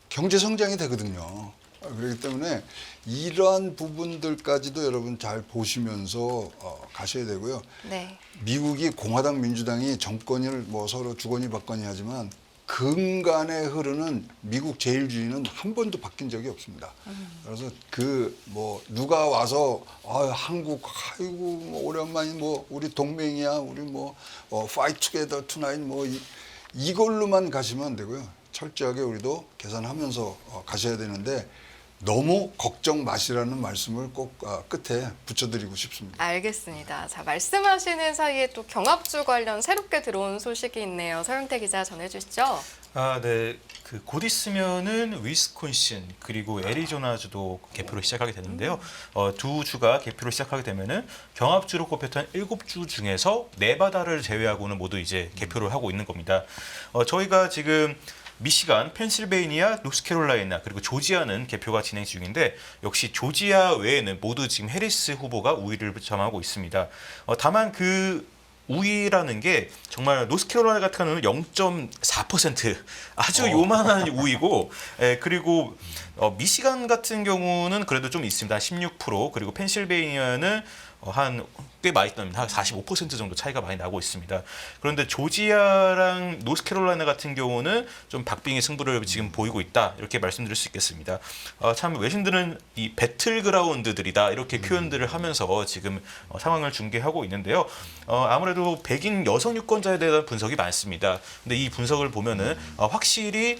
경제 성장이 되거든요. 그렇기 때문에 이러한 부분들까지도 여러분 잘 보시면서 가셔야 되고요. 네. 미국이 공화당 민주당이 정권을 뭐 서로 주거니 받거니 하지만 근간에 흐르는 미국 제일주의는 한 번도 바뀐 적이 없습니다. 그래서 그 뭐 누가 와서 한국 아이고 뭐 오랜만에 뭐 우리 동맹이야 우리 뭐 fight together tonight 뭐 이걸로만 가시면 안 되고요. 철저하게 우리도 계산하면서 가셔야 되는데 너무 걱정 마시라는 말씀을 꼭 끝에 붙여드리고 싶습니다. 알겠습니다. 자, 말씀하시는 사이에 또 경합주 관련 새롭게 들어온 소식이 있네요. 서영태 기자 전해주시죠. 네. 그 곧 있으면은 위스콘신 그리고 애리조나주도 개표를 시작하게 되는데요. 두 주가 개표를 시작하게 되면은 경합주로 꼽혔던 7주 중에서 네바다를 제외하고는 모두 이제 개표를 하고 있는 겁니다. 저희가 지금 미시간, 펜실베이니아, 노스캐롤라이나 그리고 조지아는 개표가 진행 중인데 역시 조지아 외에는 모두 지금 해리스 후보가 우위를 점하고 있습니다. 다만 그 우위라는 게 정말 노스캐롤라이나 같은 경우는 0.4% 아주 요만한 우위고 그리고 미시간 같은 경우는 그래도 좀 있습니다. 16% 그리고 펜실베이니아는 한 꽤 많이 납니다. 한 45% 정도 차이가 많이 나고 있습니다. 그런데 조지아랑 노스캐롤라이나 같은 경우는 좀 박빙의 승부를 지금 보이고 있다. 이렇게 말씀드릴 수 있겠습니다. 참 외신들은 이 배틀그라운드들이다. 이렇게 표현들을 하면서 지금 상황을 중계하고 있는데요. 아무래도 백인 여성 유권자에 대한 분석이 많습니다. 근데 이 분석을 보면은 확실히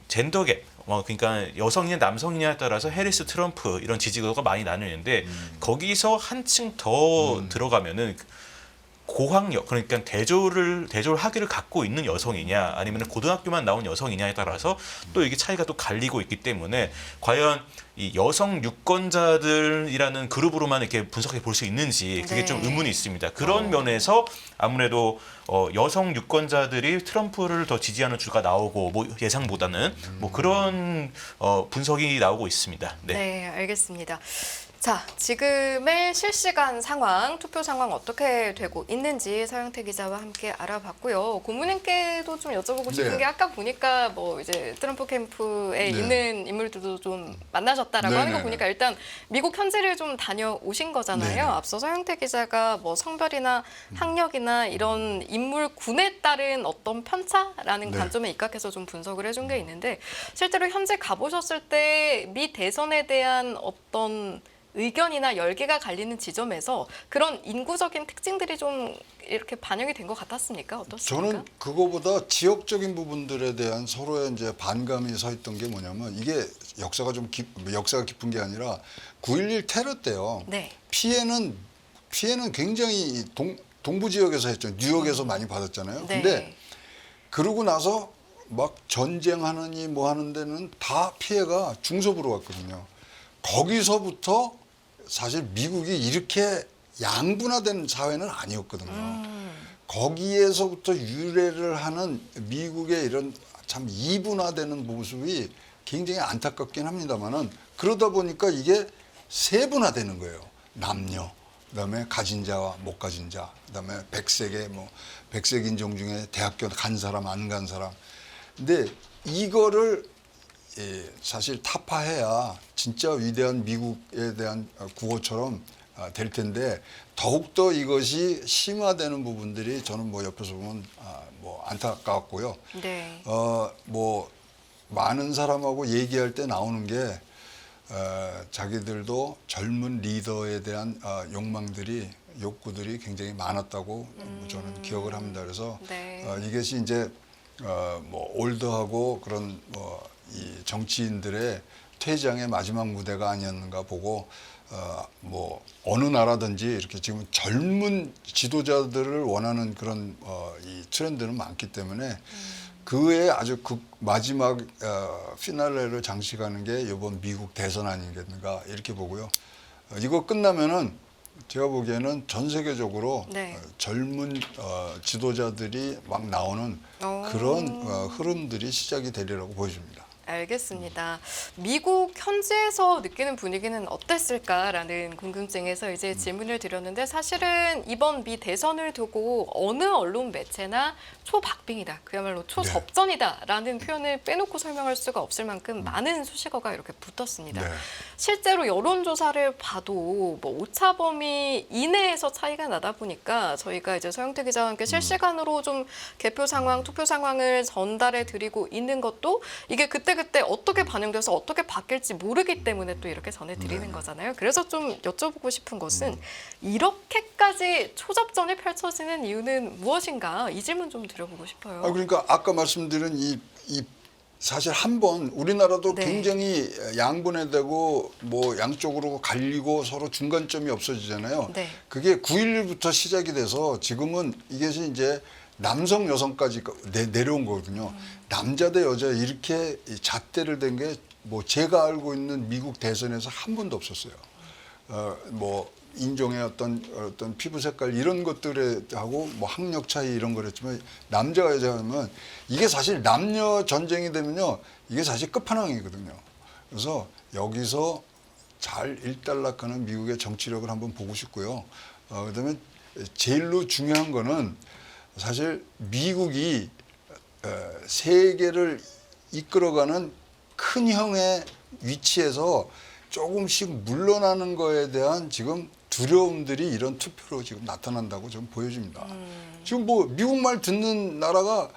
젠더갭 그러니까 여성이냐 남성이냐에 따라서 해리스 트럼프 이런 지지도가 많이 나뉘는데 거기서 한층 더 들어가면은 고학력 그러니까 대졸 학위를 갖고 있는 여성이냐 아니면 고등학교만 나온 여성이냐에 따라서 또 이게 차이가 또 갈리고 있기 때문에 과연 이 여성 유권자들이라는 그룹으로만 이렇게 분석해 볼 수 있는지 그게 네. 좀 의문이 있습니다. 그런 면에서 아무래도 여성 유권자들이 트럼프를 더 지지하는 주가 나오고 뭐 예상보다는 뭐 그런 분석이 나오고 있습니다. 네. 네, 알겠습니다. 자, 지금의 실시간 상황, 투표 상황 어떻게 되고 있는지 서영태 기자와 함께 알아봤고요. 고문님께도 좀 여쭤보고 싶은 네. 게 아까 보니까 뭐 이제 트럼프 캠프에 네. 있는 인물들도 좀 만나셨다라고 네, 하는 거 네, 보니까 일단 미국 현지를 좀 다녀오신 거잖아요. 네, 네. 앞서 서영태 기자가 뭐 성별이나 학력이나 이런 인물군에 따른 어떤 편차라는 네. 관점에 입각해서 좀 분석을 해준 게 있는데 실제로 현재 가보셨을 때 미 대선에 대한 어떤 의견이나 열기가 갈리는 지점에서 그런 인구적인 특징들이 좀 이렇게 반영이 된 것 같았습니까? 어떻습니까? 저는 그거보다 지역적인 부분들에 대한 서로의 이제 반감이 서 있던 게 뭐냐면 이게 역사가 역사가 깊은 게 아니라 9.11 테러 때요. 네. 피해는 굉장히 동부 지역에서 했죠. 뉴욕에서 많이 받았잖아요. 네. 근데 그러고 나서 막 전쟁하느니 뭐 하는 데는 다 피해가 중서부로 왔거든요. 거기서부터 사실 미국이 이렇게 양분화된 사회는 아니었거든요. 거기에서부터 유래를 하는 미국의 이런 참 이분화되는 모습이 굉장히 안타깝긴 합니다만은 그러다 보니까 이게 세분화되는 거예요. 남녀, 그다음에 가진 자와 못 가진 자, 그다음에 백색 인종 중에 대학교 간 사람 안 간 사람. 근데 이거를 사실 타파해야 진짜 위대한 미국에 대한 국어처럼 될 텐데 더욱더 이것이 심화되는 부분들이 저는 뭐 옆에서 보면 뭐 안타깝고요. 네. 뭐 많은 사람하고 얘기할 때 나오는 게 자기들도 젊은 리더에 대한 욕구들이 굉장히 많았다고 저는 기억을 합니다. 그래서 네. 이것이 이제 뭐 올드하고 그런 이 정치인들의 퇴장의 마지막 무대가 아니었는가 보고 뭐 어느 나라든지 이렇게 지금 젊은 지도자들을 원하는 그런 이 트렌드는 많기 때문에 그의 아주 마지막 피날레를 장식하는 게 이번 미국 대선 아니겠는가 이렇게 보고요. 이거 끝나면은 제가 보기에는 전 세계적으로 네. 젊은 지도자들이 막 나오는 그런 흐름들이 시작이 되리라고 보여집니다. 알겠습니다. 미국 현지에서 느끼는 분위기는 어땠을까라는 궁금증에서 이제 질문을 드렸는데 사실은 이번 미 대선을 두고 어느 언론 매체나 초박빙이다, 그야말로 초접전이다라는 표현을 빼놓고 설명할 수가 없을 만큼 많은 수식어가 이렇게 붙었습니다. 네. 실제로 여론조사를 봐도 뭐 오차 범위 이내에서 차이가 나다 보니까 저희가 이제 서영태 기자와 함께 실시간으로 좀 개표 상황, 투표 상황을 전달해 드리고 있는 것도 이게 그때 어떻게 반영돼서 어떻게 바뀔지 모르기 때문에 또 이렇게 전해드리는 거잖아요. 그래서 좀 여쭤보고 싶은 것은 이렇게까지 초접전이 펼쳐지는 이유는 무엇인가? 이 질문 좀 드려보고 싶어요. 그러니까 아까 말씀드린 이 사실 한번 우리나라도 네. 굉장히 양분해되고 뭐 양쪽으로 갈리고 서로 중간점이 없어지잖아요. 네. 그게 9.11부터 시작이 돼서 지금은 이것이 이제 남성 여성까지 내려온 거거든요. 남자 대 여자 이렇게 잣대를 댄 게 뭐 제가 알고 있는 미국 대선에서 한 번도 없었어요. 뭐 인종의 어떤 피부 색깔 이런 것들에 하고 뭐 학력 차이 이런 거랬지만 남자가 여자가 하면 이게 사실 남녀 전쟁이 되면요 이게 사실 끝판왕이거든요. 그래서 여기서 잘 일단락하는 미국의 정치력을 한번 보고 싶고요. 그다음에 제일로 중요한 거는 사실 미국이 세계를 이끌어가는 큰 형의 위치에서 조금씩 물러나는 거에 대한 지금 두려움들이 이런 투표로 지금 나타난다고 좀 보여집니다. 지금 뭐 미국말 듣는 나라가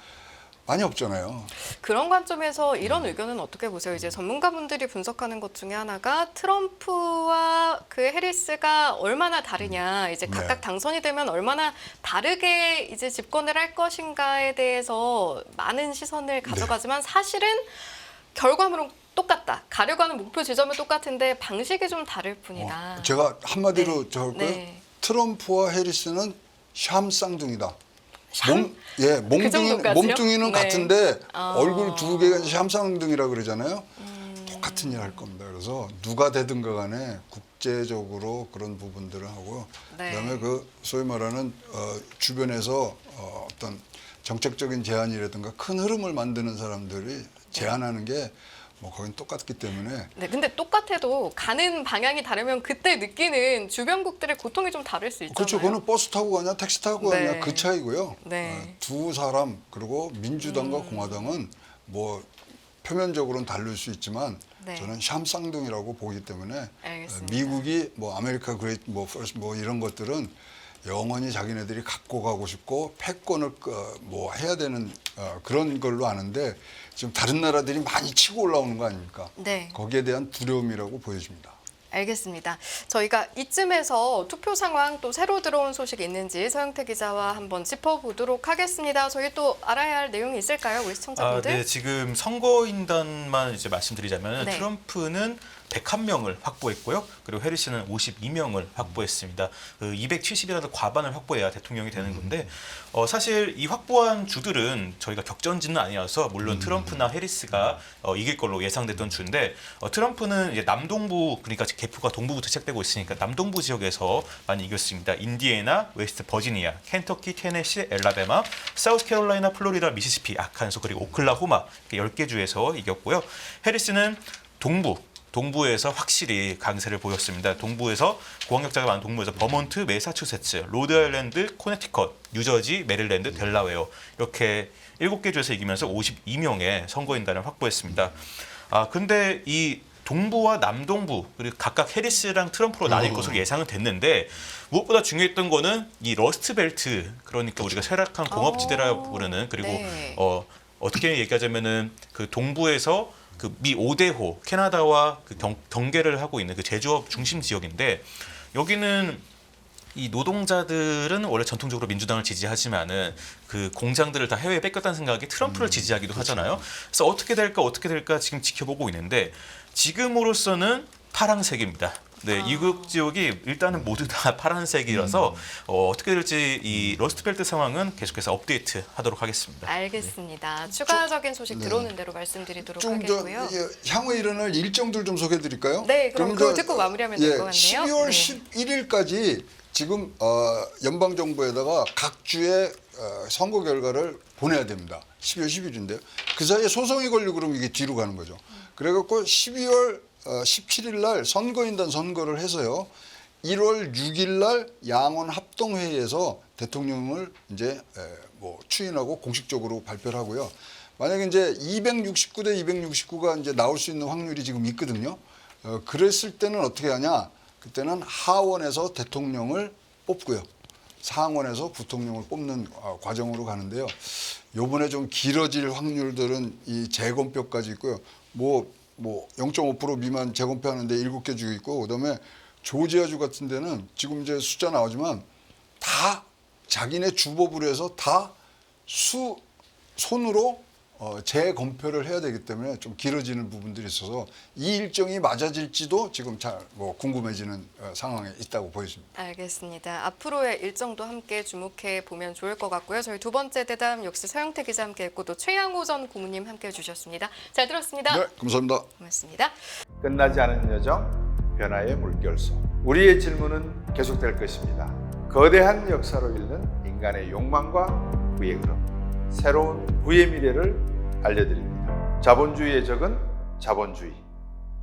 많이 없잖아요. 그런 관점에서 이런 의견은 어떻게 보세요? 이제 전문가분들이 분석하는 것 중에 하나가 트럼프와 그 해리스가 얼마나 다르냐, 이제 각각 네. 당선이 되면 얼마나 다르게 이제 집권을 할 것인가에 대해서 많은 시선을 가져가지만 사실은 결과물은 똑같다. 가려고 하는 목표 지점은 똑같은데 방식이 좀 다를 뿐이다. 제가 한마디로 네. 저할까요? 네. 트럼프와 해리스는 샴 쌍둥이다. 샴? 몸뚱이는 정도까지요? 네. 같은데 얼굴 두 개가 샴 쌍둥이라 그러잖아요. 똑같은 일 할 겁니다. 그래서 누가 되든가 간에 국제적으로 그런 부분들을 하고요. 네. 그다음에 그 소위 말하는 주변에서 어떤 정책적인 제안이라든가 큰 흐름을 만드는 사람들이 제안하는 게 뭐 거긴 똑같기 때문에 네, 근데 똑같아도 가는 방향이 다르면 그때 느끼는 주변국들의 고통이 좀 다를 수 있잖아요. 그렇죠. 그거는 버스 타고 가냐 택시 타고 네. 가냐 그 차이고요. 네. 두 사람 그리고 민주당과 공화당은 뭐 표면적으로는 다를 수 있지만 네. 저는 샴 쌍둥이라고 보기 때문에 알겠습니다. 미국이 뭐 아메리카 그레이트 뭐 퍼스트 뭐 이런 것들은 영원히 자기네들이 갖고 가고 싶고 패권을 뭐 해야 되는 그런 걸로 아는데 지금 다른 나라들이 많이 치고 올라오는 거 아닙니까? 네. 거기에 대한 두려움이라고 보여집니다. 알겠습니다. 저희가 이쯤에서 투표 상황 또 새로 들어온 소식이 있는지 서영태 기자와 한번 짚어보도록 하겠습니다. 저희 또 알아야 할 내용이 있을까요, 우리 시청자분들? 네, 지금 선거인단만 이제 말씀드리자면 네. 트럼프는 101명을 확보했고요. 그리고 해리스는 52명을 확보했습니다. 그 270이라도 과반을 확보해야 대통령이 되는 건데 사실 이 확보한 주들은 저희가 격전지는 아니어서 물론 트럼프나 해리스가 이길 걸로 예상됐던 주인데 트럼프는 이제 남동부 그러니까 개표가 동부부터 시작되고 있으니까 남동부 지역에서 많이 이겼습니다. 인디애나, 웨스트 버지니아, 켄터키, 테네시, 엘라베마, 사우스캐롤라이나, 플로리다, 미시시피, 아칸소 그리고 오클라호마 이렇게 10개 주에서 이겼고요. 해리스는 동부에서 확실히 강세를 보였습니다. 동부에서 고학력자가 많은 동부에서 버몬트, 매사추세츠, 로드아일랜드, 코네티컷, 뉴저지, 메릴랜드, 델라웨어 이렇게 7개 주에서 이기면서 52명의 선거인단을 확보했습니다. 근데 이 동부와 남동부 그리고 각각 해리스랑 트럼프로 나뉠 것으로 예상은 됐는데 무엇보다 중요했던 거는 이 러스트벨트 그러니까 우리가 쇠락한 공업지대라고 부르는 그리고 네. 어떻게 얘기하자면은 그 동부에서 그 미 5대호 캐나다와 그 경계를 하고 있는 그 제조업 중심 지역인데 여기는 이 노동자들은 원래 전통적으로 민주당을 지지하지만은 그 공장들을 다 해외에 뺏겼다는 생각에 트럼프를 지지하기도 하잖아요. 그래서 어떻게 될까 지금 지켜보고 있는데 지금으로서는 파랑색입니다. 네, 이국 지역이 일단은 모두 다 파란색이라서 어떻게 될지 이 러스트벨트 상황은 계속해서 업데이트 하도록 하겠습니다. 알겠습니다. 추가적인 소식 들어오는 대로 말씀드리도록 좀 하겠고요. 향후에 일어날 일정들 좀 소개해드릴까요? 네, 그럼 그거 듣고 마무리하면 될 것 같네요. 12월 네. 11일까지 지금 연방 정부에다가 각 주의 선거 결과를 보내야 됩니다. 12월 10일인데요. 그 사이에 소송이 걸리고 그러면 이게 뒤로 가는 거죠. 그래갖고 12월 17일 날 선거인단 선거를 해서요. 1월 6일 날 양원 합동회의에서 대통령을 이제 뭐 추인하고 공식적으로 발표를 하고요. 만약에 이제 269대 269가 이제 나올 수 있는 확률이 지금 있거든요. 그랬을 때는 어떻게 하냐? 그때는 하원에서 대통령을 뽑고요. 상원에서 부통령을 뽑는 과정으로 가는데요. 요번에 좀 길어질 확률들은 이 재검표까지 있고요. 뭐 0.5% 미만 재검표하는데 7개 주 있고, 그다음에 조지아주 같은 데는 지금 이제 숫자 나오지만 다 자기네 주법으로 해서 다 손으로 재검표를 해야 되기 때문에 좀 길어지는 부분들이 있어서 이 일정이 맞아질지도 지금 잘 궁금해지는 상황에 있다고 보여집니다. 알겠습니다. 앞으로의 일정도 함께 주목해 보면 좋을 것 같고요. 저희 두 번째 대담 역시 서영태 기자 함께했고 또 최양호 전 고문님 함께해 주셨습니다. 잘 들었습니다. 네, 감사합니다. 고맙습니다. 끝나지 않은 여정, 변화의 물결소. 우리의 질문은 계속될 것입니다. 거대한 역사로 읽는 인간의 욕망과 부의 흐름. 새로운 부의 미래를 알려드립니다. 자본주의의 적은 자본주의.